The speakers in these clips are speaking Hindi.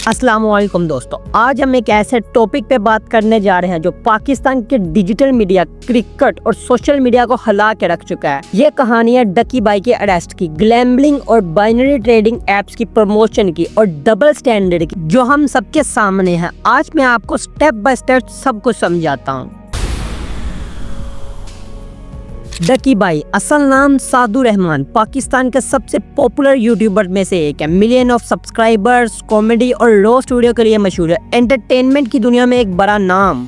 अस्सलाम वालेकुम दोस्तों, आज हम एक ऐसे टॉपिक पे बात करने जा रहे हैं जो पाकिस्तान के डिजिटल मीडिया, क्रिकेट और सोशल मीडिया को हिला के रख चुका है। ये कहानी है डकी बाई के अरेस्ट की, ग्लैम्बलिंग और बाइनरी ट्रेडिंग एप्स की प्रमोशन की और डबल स्टैंडर्ड की, जो हम सबके सामने है। आज मैं आपको स्टेप बाय स्टेप सब कुछ समझाता हूँ। डकी बाई, असल नाम सादू रहमान, पाकिस्तान के सबसे पॉपुलर यूट्यूबर में से एक है। मिलियन ऑफ सब्सक्राइबर्स, कॉमेडी और रोस्ट वीडियो के लिए मशहूर है। एंटरटेनमेंट की दुनिया में एक बड़ा नाम।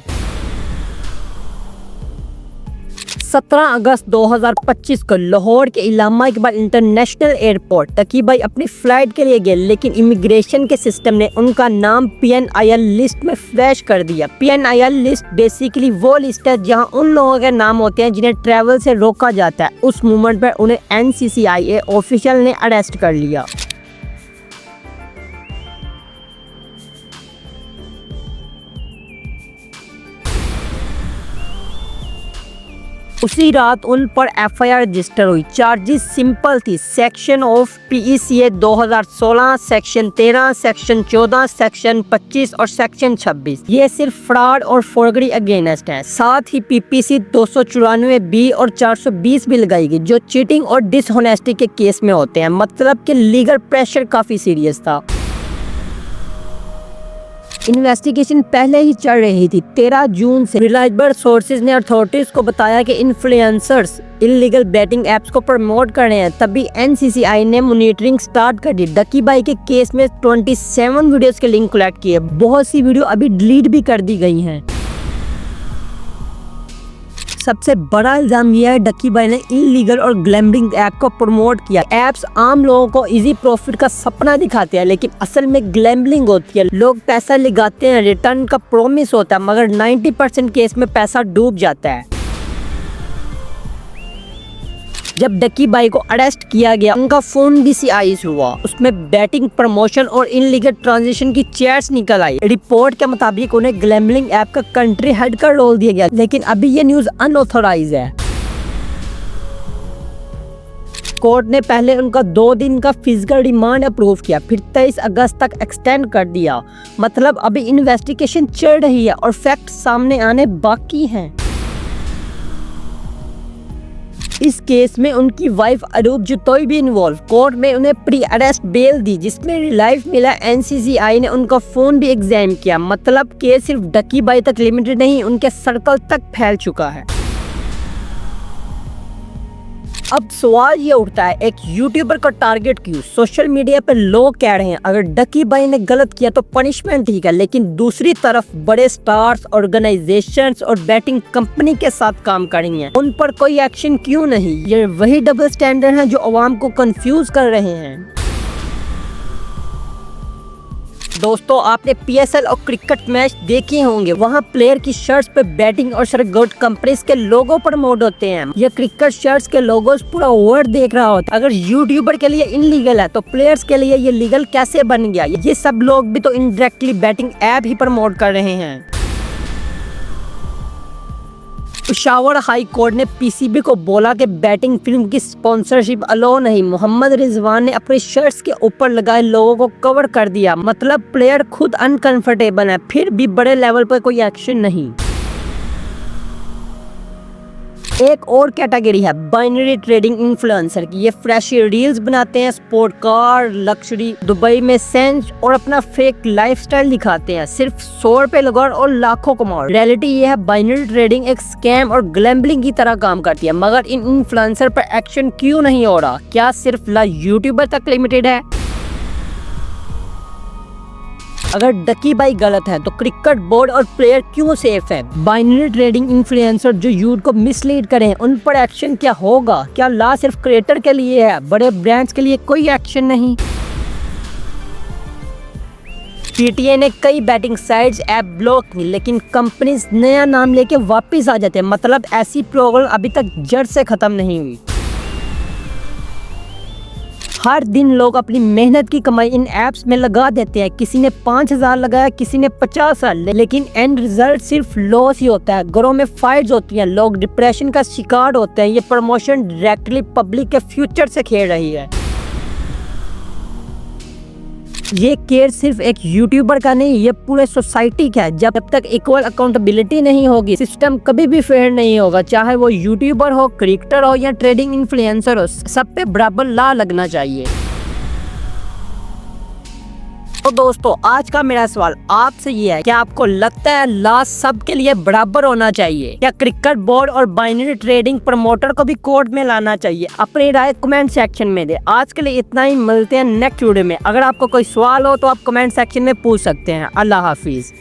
17 अगस्त 2025 को लाहौर के इलामा इकबाल इंटरनेशनल एयरपोर्ट डकी बाई अपनी फ्लाइट के लिए गए, लेकिन इमिग्रेशन के सिस्टम ने उनका नाम PNIL लिस्ट में फ्लैश कर दिया। PNIL लिस्ट बेसिकली वो लिस्ट है जहां उन लोगों के नाम होते हैं जिन्हें ट्रैवल से रोका जाता है। उस मोमेंट पर उन्हें NCCIA ऑफिशियल ने अरेस्ट कर लिया। उसी रात उन पर FIR रजिस्टर हुई। चार्जेस सिंपल थी, section of PECA 2016, section 13, section 14, section 25 और सेक्शन 26। ये सिर्फ फ्रॉड और फोर्जरी अगेंस्ट है। साथ ही PPC 294B और 420 भी लगाई गई, जो चीटिंग और डिसऑनेस्टी के केस में होते हैं। मतलब कि लीगल प्रेशर काफी सीरियस था। इन्वेस्टिगेशन पहले ही चल रही थी। 13 जून से रिलायबल सोर्सेज ने अथॉरिटीज को बताया कि इन्फ्लुएंसर्स इलीगल बेटिंग एप्स को प्रमोट कर रहे हैं। तभी NCCI ने मॉनिटरिंग स्टार्ट कर दी। डकी बाई के केस में 27 वीडियोस के लिंक कलेक्ट किए। बहुत सी वीडियो अभी डिलीट भी कर दी गई हैं। सबसे बड़ा इल्जाम यह है डकी बाई ने इलीगल और ग्लैम्बलिंग ऐप को प्रमोट किया। एप्स आम लोगों को इजी प्रॉफिट का सपना दिखाते हैं, लेकिन असल में ग्लैम्बलिंग होती है। लोग पैसा लगाते हैं, रिटर्न का प्रॉमिस होता है, मगर 90% केस में पैसा डूब जाता है। जब डकी बाई को अरेस्ट किया गया, उनका फोन भी सीज हुआ। उसमें बैटिंग, प्रमोशन और इनलीगल ट्रांजैक्शन की चैट्स निकल आई। रिपोर्ट के मुताबिक उन्हें ग्लैम्बलिंग ऐप का कंट्री हेड का रोल दिया गया, लेकिन अभी ये न्यूज अनऑथराइज्ड है। कोर्ट ने पहले उनका 2 दिन का फिजिकल रिमांड अप्रूव किया, फिर 23 अगस्त तक एक्सटेंड कर दिया। मतलब अभी इन्वेस्टिगेशन चल रही है और फैक्ट सामने आने बाकी हैं। इस केस में उनकी वाइफ अरूप जुतोई भी इन्वॉल्व। कोर्ट में उन्हें प्री अरेस्ट बेल दी, जिसमें रिलीफ मिला। NCCI ने उनका फोन भी एग्जाम किया। मतलब केस सिर्फ डकी बाई तक लिमिटेड नहीं, उनके सर्कल तक फैल चुका है। अब सवाल ये उठता है, एक यूट्यूबर का टारगेट क्यों? सोशल मीडिया पर लोग कह रहे हैं अगर डकी बाई ने गलत किया तो पनिशमेंट ठीक है, लेकिन दूसरी तरफ बड़े स्टार्स, ऑर्गेनाइजेशंस और बैटिंग कंपनी के साथ काम कर रही हैं, उन पर कोई एक्शन क्यों नहीं? ये वही डबल स्टैंडर्ड है जो अवाम को कंफ्यूज कर रहे हैं। दोस्तों, आपने PSL और क्रिकेट मैच देखे होंगे। वहाँ प्लेयर की शर्ट्स पे बैटिंग और सरगोट कंपनीज के लोगो प्रमोट होते हैं। ये क्रिकेट शर्ट्स के लोगोस पूरा वर्ल्ड देख रहा होता है। अगर यूट्यूबर के लिए इनलीगल है तो प्लेयर्स के लिए ये लीगल कैसे बन गया? ये सब लोग भी तो इनडायरेक्टली बैटिंग ऐप ही प्रमोट कर रहे हैं। पेशावर हाई कोर्ट ने PCB को बोला कि बैटिंग फिल्म की स्पॉन्सरशिप अलो नहीं। मोहम्मद रिजवान ने अपने शर्ट्स के ऊपर लगाए लोगों को कवर कर दिया। मतलब प्लेयर खुद अनकंफर्टेबल है, फिर भी बड़े लेवल पर कोई एक्शन नहीं। एक और कैटेगरी है बाइनरी ट्रेडिंग इन्फ्लुएंसर की। ये फ्लैशी रील्स बनाते हैं, स्पोर्ट कार, लग्जरी, दुबई में सेंस और अपना फेक लाइफस्टाइल दिखाते हैं। सिर्फ 100 रुपए लगाओ और लाखों कमाओ। रियलिटी ये है, बाइनरी ट्रेडिंग एक स्कैम और ग्लैम्बलिंग की तरह काम करती है। मगर इन इन्फ्लुएंसर पर एक्शन क्यों नहीं हो रहा? क्या सिर्फ यूट्यूबर तक लिमिटेड है? अगर डकी बाई गलत है तो क्रिकेट बोर्ड और प्लेयर क्यों सेफ है? बाइनरी ट्रेडिंग इन्फ्लुएंसर जो यूथ को मिसलीड करें, उन पर एक्शन क्या होगा? क्या लॉ सिर्फ क्रिएटर के लिए है, बड़े ब्रांड्स के लिए कोई एक्शन नहीं? PTA ने कई बैटिंग साइट्स ऐप ब्लॉक की, लेकिन कंपनीज नया नाम लेके वापस आ जाते हैं। मतलब ऐसी प्रॉब्लम अभी तक जड़ से खत्म नहीं हुई। हर दिन लोग अपनी मेहनत की कमाई इन ऐप्स में लगा देते हैं। किसी ने 5,000 लगाया, किसी ने 50,000, लेकिन एंड रिजल्ट सिर्फ लॉस ही होता है। घरों में फाइट्स होती हैं, लोग डिप्रेशन का शिकार होते हैं। ये प्रमोशन डायरेक्टली पब्लिक के फ्यूचर से खेल रही है। ये केयर सिर्फ एक यूट्यूबर का नहीं, ये पूरे सोसाइटी का है। जब तक इक्वल अकाउंटेबिलिटी नहीं होगी, सिस्टम कभी भी फेयर नहीं होगा। चाहे वो यूट्यूबर हो, क्रिकेटर हो या ट्रेडिंग इन्फ्लुएंसर हो, सब पे बराबर लॉ लगना चाहिए। तो दोस्तों, आज का मेरा सवाल आपसे ये है, क्या आपको लगता है लॉ सबके लिए बराबर होना चाहिए? क्या क्रिकेट बोर्ड और बाइनरी ट्रेडिंग प्रमोटर को भी कोर्ट में लाना चाहिए? अपनी राय कमेंट सेक्शन में दे। आज के लिए इतना ही, मिलते हैं नेक्स्ट वीडियो में। अगर आपको कोई सवाल हो तो आप कमेंट सेक्शन में पूछ सकते हैं। अल्लाह हाफिज।